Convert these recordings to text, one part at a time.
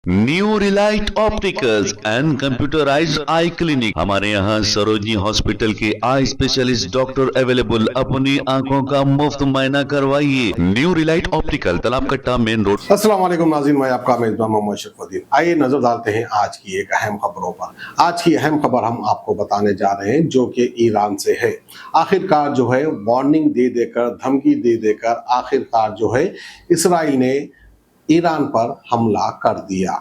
New Relight opticals and computerised I clinic. हमारे यहाँ Sarojini hospital के आई स्पेशलिस्ट डॉक्टर अवेलेबल। अपनी आंखों का मुफ्त मुआयना करवाइए। New Relight Optical, Talab Katta, main road. अस्सलाम वालेकुम नाज़रीन, मैं आपका मेज़बान मोहम्मद शरफुद्दीन। आइए नजर डालते हैं आज की एक अहम खबरों पर। आज की अहम खबर हम आपको बताने जा रहे हैं जो कि ईरान से है। आखिरकार जो है वार्निंग दे देकर, धमकी दे देकर आखिरकार जो है इसराइल ने ईरान पर हमला कर दिया।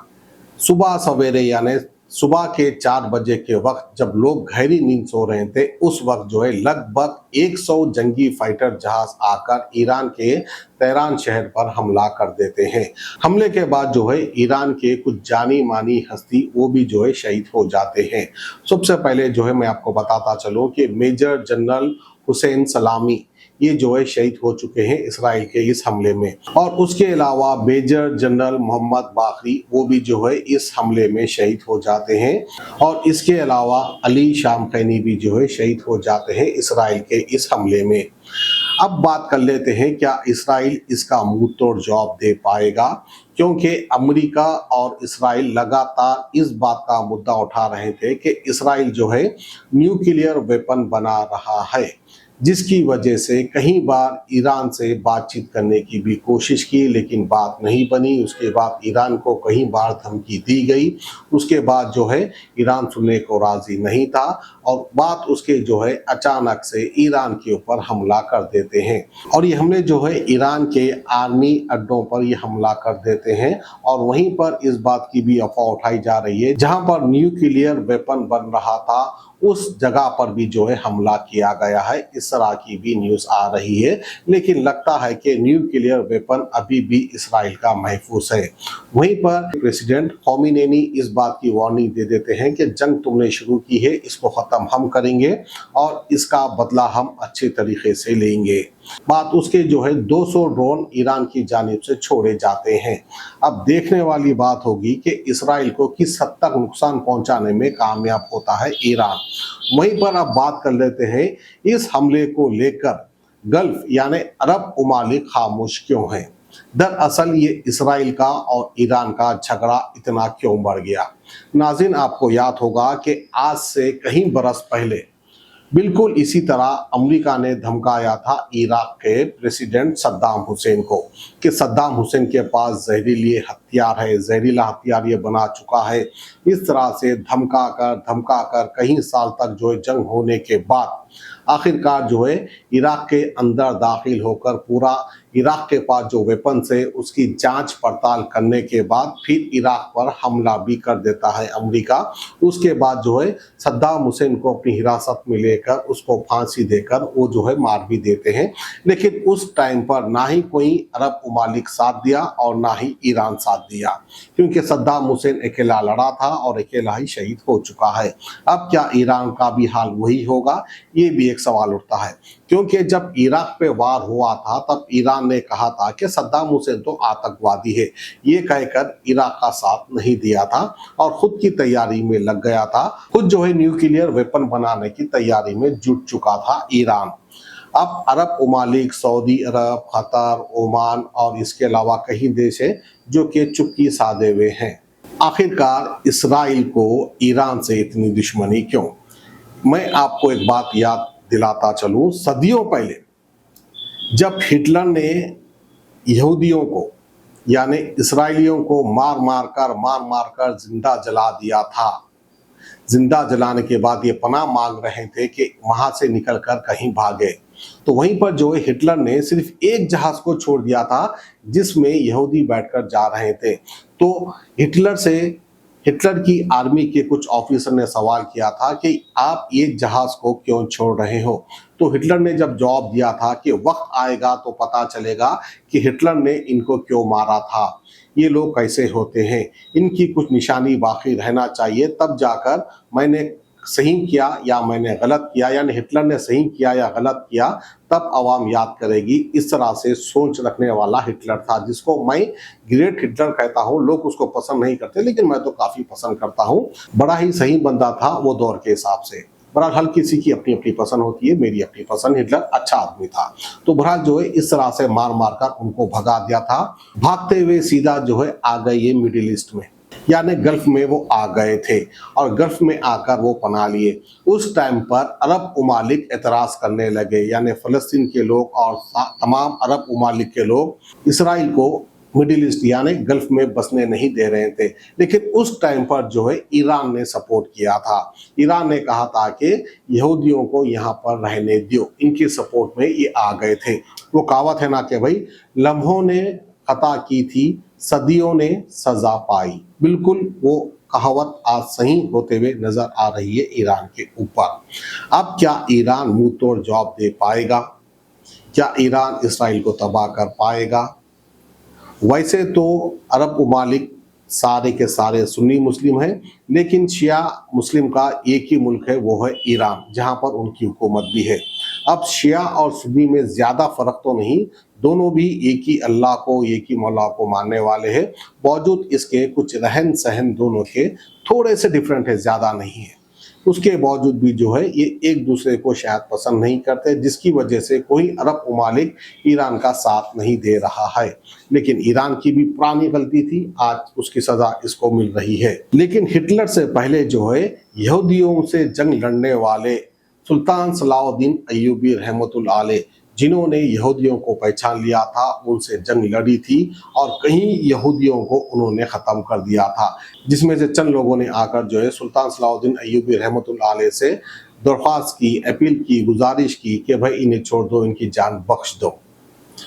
सुबह सवेरे यानी सुबह के 4 बजे के वक्त जब लोग गहरी नींद सो रहे थे, उस वक्त जो है लगभग 100 जंगी फाइटर जहाज आकर ईरान के तेहरान शहर पर हमला कर देते हैं। हमले के बाद जो है ईरान के कुछ जानी मानी हस्ती वो भी जो है शहीद हो जाते हैं। सबसे पहले जो है मैं आपको बताता चलूं कि मेजर जनरल हुसैन सलामी ये जो है शहीद हो चुके हैं इसराइल के इस हमले में, और उसके अलावा मेजर जनरल मोहम्मद बाकरी वो भी जो है इस हमले में शहीद हो जाते हैं, और इसके अलावा अली शामखैनी भी जो है शहीद हो जाते हैं इसराइल के इस हमले में। अब बात कर लेते हैं क्या इसराइल इसका मुंह तोड़ जवाब दे पाएगा, क्योंकि अमेरिका और इसराइल लगातार इस बात का मुद्दा उठा रहे थे कि इसराइल जो है न्यूक्लियर वेपन बना रहा है, जिसकी वजह से कई बार ईरान से बातचीत करने की भी कोशिश की लेकिन बात नहीं बनी। उसके बाद ईरान को कई बार धमकी दी गई, उसके बाद जो है ईरान सुनने को राजी नहीं था, और बात उसके जो है अचानक से ईरान के ऊपर हमला कर देते हैं। और ये हमले जो है ईरान के आर्मी अड्डों पर ये हमला कर देते हैं, और वहीं पर इस बात की भी अफवाह उठाई जा रही है जहां पर न्यूक्लियर वेपन बन रहा था उस जगह पर भी जो है हमला किया गया है। इस तरह की भी न्यूज आ रही है, लेकिन लगता है कि न्यूक्लियर वेपन अभी भी इसराइल का महफूज है। वहीं पर प्रेसिडेंट खोमेनी इस बात की वार्निंग दे देते हैं कि जंग तुमने शुरू की है, इसको खत्म हम करेंगे और इसका बदला हम अच्छे तरीके से लेंगे। बात उसके जो है 200 ड्रोन ईरान की जानिब से छोड़े जाते हैं। अब देखने वाली बात होगी कि इसराइल को किस हद तक नुकसान पहुंचाने में कामयाब होता है ईरान। वहीं पर अब बात कर लेते हैं इस हमले को लेकर गल्फ यानी अरब ममालिक खामोश क्यों हैं। दरअसल ये इसराइल का और ईरान का झगड़ा इतना क्यों बढ़ गया। नाज़रीन, आपको याद होगा कि आज से कई बरस पहले बिल्कुल इसी तरह अमेरिका ने धमकाया था इराक के प्रेसिडेंट सद्दाम हुसैन को कि सद्दाम हुसैन के पास जहरीली हथियार है, जहरीला हथियार ये बना चुका है। इस तरह से धमका कर कई साल तक जो है जंग होने के बाद आखिरकार जो है इराक के अंदर दाखिल होकर पूरा इराक के पास जो वेपन्स है उसकी जांच पड़ताल करने के बाद फिर इराक पर हमला भी कर देता है अमेरिका। उसके बाद जो है सद्दाम हुसैन को अपनी हिरासत में लेकर उसको फांसी देकर वो जो है मार भी देते हैं। लेकिन उस टाइम पर ना ही कोई अरब ममालिक साथ दिया और ना ही ईरान साथ दिया, क्योंकि सद्दाम हुसैन अकेला लड़ा था और अकेला ही शहीद हो चुका है। अब क्या ईरान का भी हाल वही होगा, ये भी एक सवाल उठता है, क्योंकि जब इराक पे वार हुआ था तब ईरान ने कहा था कि सद्दाम हुसैन तो आतंकवादी है, ये कहकर इराक का साथ नहीं दिया था और खुद की तैयारी में लग गया था। खुद जो है न्यूक्लियर वेपन बनाने की तैयारी में जुट चुका था ईरान। अब अरब ममालिक सऊदी अरब, कतर, ओमान और इसके अलावा कई देश हैं जो कि चुप्पी साधे हुए हैं। आखिरकार इसराइल को ईरान से इतनी दुश्मनी क्यों। मैं आपको एक बात याद दिलाता चलूं, सदियों पहले जब हिटलर ने यहूदियों को यानी इसराइलियों को मार मार कर जिंदा जला दिया था, जिंदा जलाने के बाद ये पनाह मांग रहे थे कि वहां से निकलकर कहीं भागे, तो वहीं पर जो है हिटलर ने सिर्फ एक जहाज को छोड़ दिया था जिसमें यहूदी बैठकर जा रहे थे। तो हिटलर की आर्मी के कुछ ऑफिसर ने सवाल किया था कि आप एक जहाज को क्यों छोड़ रहे हो। तो हिटलर ने जब जवाब दिया था कि वक्त आएगा तो पता चलेगा कि हिटलर ने इनको क्यों मारा था, ये लोग कैसे होते हैं, इनकी कुछ निशानी बाकी रहना चाहिए, तब जाकर मैंने सही किया या मैंने गलत किया, यानी हिटलर ने सही किया या गलत किया तब आवाम याद करेगी। इस तरह से सोच रखने वाला हिटलर था, जिसको मैं ग्रेट हिटलर कहता हूं। लोग उसको पसंद नहीं करते लेकिन मैं तो काफी पसंद करता हूं। बड़ा ही सही बंदा था वो दौर के हिसाब से। बहरहाल हर किसी की अपनी अपनी पसंद होती है, मेरी अपनी पसंद, हिटलर अच्छा आदमी था। तो बहरहाल जो है इस तरह से मार मार कर उनको भगा दिया था। भागते हुए सीधा जो है आ गए ये मिडिल ईस्ट में। यानी गल्फ में वो आ गए थे और गल्फ में आकर वो पना लिए। उस टाइम पर अरब उमालिक एतराज करने लगे, यानी फ़लस्तीन के लोग और तमाम अरब उमालिक के लोग इसराइल को मिडिल ईस्ट यानी गल्फ में बसने नहीं दे रहे थे। लेकिन उस टाइम पर जो है ईरान ने सपोर्ट किया था। ईरान ने कहा था कि यहूदियों को यहाँ पर रहने दो, इनकी सपोर्ट में ये आ गए थे। वो कहावत है ना कि भाई लम्हों ने खता की थी, सदियों ने सजा पाई। बिल्कुल वो कहावत आज सही होते हुए नजर आ रही है ईरान के ऊपर। अब क्या ईरान मुंह तोड़ जवाब दे पाएगा? क्या ईरान इसराइल को तबाह कर पाएगा? वैसे तो अरब उमालिक सारे के सारे सुन्नी मुस्लिम हैं, लेकिन शिया मुस्लिम का एक ही मुल्क है, वो है ईरान, जहां पर उनकी हुकूमत भी है। अब शिया और सुन्नी में ज़्यादा फ़र्क तो नहीं, दोनों भी एक ही अल्लाह को, एक ही मौला को मानने वाले हैं। बावजूद इसके कुछ रहन सहन दोनों के थोड़े से डिफरेंट है, ज़्यादा नहीं है। उसके बावजूद भी जो है ये एक दूसरे को शायद पसंद नहीं करते, जिसकी वजह से कोई अरब उमालिक ईरान का साथ नहीं दे रहा है। लेकिन ईरान की भी पुरानी गलती थी, आज उसकी सजा इसको मिल रही है। लेकिन हिटलर से पहले जो है यहूदियों से जंग लड़ने वाले सुल्तान सलाउद्दीन अय्यूबी रहमतुल्लाह अलैह, जिन्होंने यहूदियों को पहचान लिया था, उनसे जंग लड़ी थी और कहीं यहूदियों को उन्होंने ख़त्म कर दिया था। जिसमें से चंद लोगों ने आकर जो है सुल्तान सलाउद्दीन अय्यूबी रहमतुल्लाह अलैह से दरख्वास्त की, अपील की, गुजारिश की कि भाई इन्हें छोड़ दो, इनकी जान बख्श दो।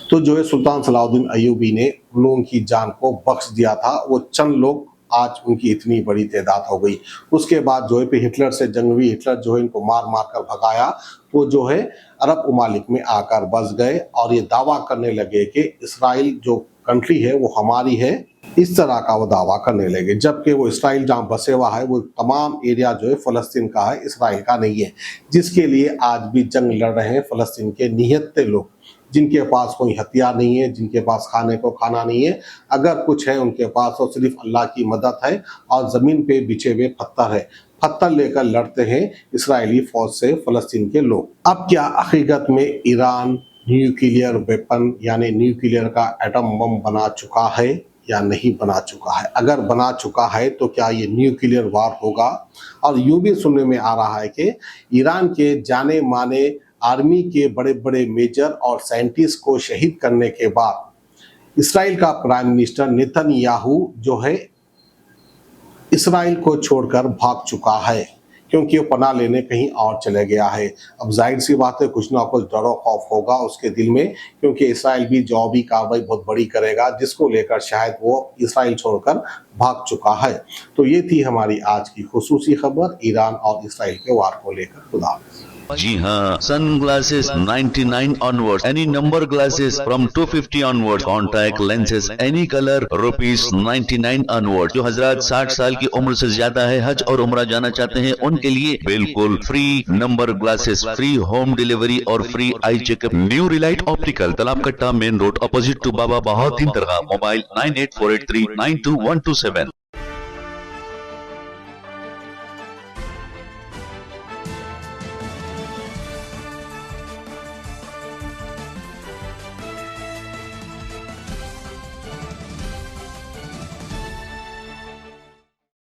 तो जो है सुल्तान सलाउद्दीन अय्यूबी ने उन लोगों की जान को बख्श दिया था। वो चंद लोग, आज उनकी इतनी बड़ी तादाद हो गई। उसके बाद जो है फिर हिटलर से जंग हुई, हिटलर जो है इनको मार मार कर भगाया। वो जो है अरब उमालिक में आकर बस गए और ये दावा करने लगे कि इसराइल जो कंट्री है वो हमारी है, इस तरह का वो दावा करने लगे। जबकि वो इसराइल जहाँ बसे हुआ है वो तमाम एरिया जो है फ़लस्तीन का है, इसराइल का नहीं है। जिसके लिए आज भी जंग लड़ रहे हैं फ़लस्तीन के निहत्ते लोग, जिनके पास कोई हथियार नहीं है, जिनके पास खाने को खाना नहीं है। अगर कुछ है उनके पास तो सिर्फ अल्लाह की मदद है और ज़मीन पे बिछे हुए पत्थर है। पत्थर लेकर लड़ते हैं इसराइली फौज से फ़लस्तीन के लोग। अब क्या हकीकत में ईरान न्यूक्लियर वेपन यानी न्यूक्लियर का एटम बम बना चुका है या नहीं बना चुका है? अगर बना चुका है तो क्या ये न्यूक्लियर वार होगा? और यूं भी सुनने में आ रहा है कि ईरान के जाने माने आर्मी के बड़े बड़े मेजर और साइंटिस्ट को शहीद करने के बाद इसराइल का प्राइम मिनिस्टर नेतन्याहू जो है इसराइल को छोड़कर भाग चुका है, क्योंकि वो पनाह लेने कहीं और चले गया है। अब जाहिर सी बात है कुछ ना कुछ डर खौफ होगा उसके दिल में, क्योंकि इसराइल भी जवाबी कार्रवाई बहुत बड़ी करेगा, जिसको लेकर शायद वो इसराइल छोड़कर भाग चुका है। तो ये थी हमारी आज की खुसूसी खबर ईरान और इसराइल के वार को लेकर। खुदा हाफिज़। जी हाँ, sunglasses 99 onwards, any number glasses from 250 onwards, contact lenses any color ₹99 onwards। जो हजरात 60 साल की उम्र से ज्यादा है, हज और उम्रा जाना चाहते हैं, उनके लिए बिल्कुल free number glasses, free home delivery और free eye checkup. New Relight Optical, Talab Katta, main road, opposite to Baba Bahauddin Dargah. Mobile 9848392127।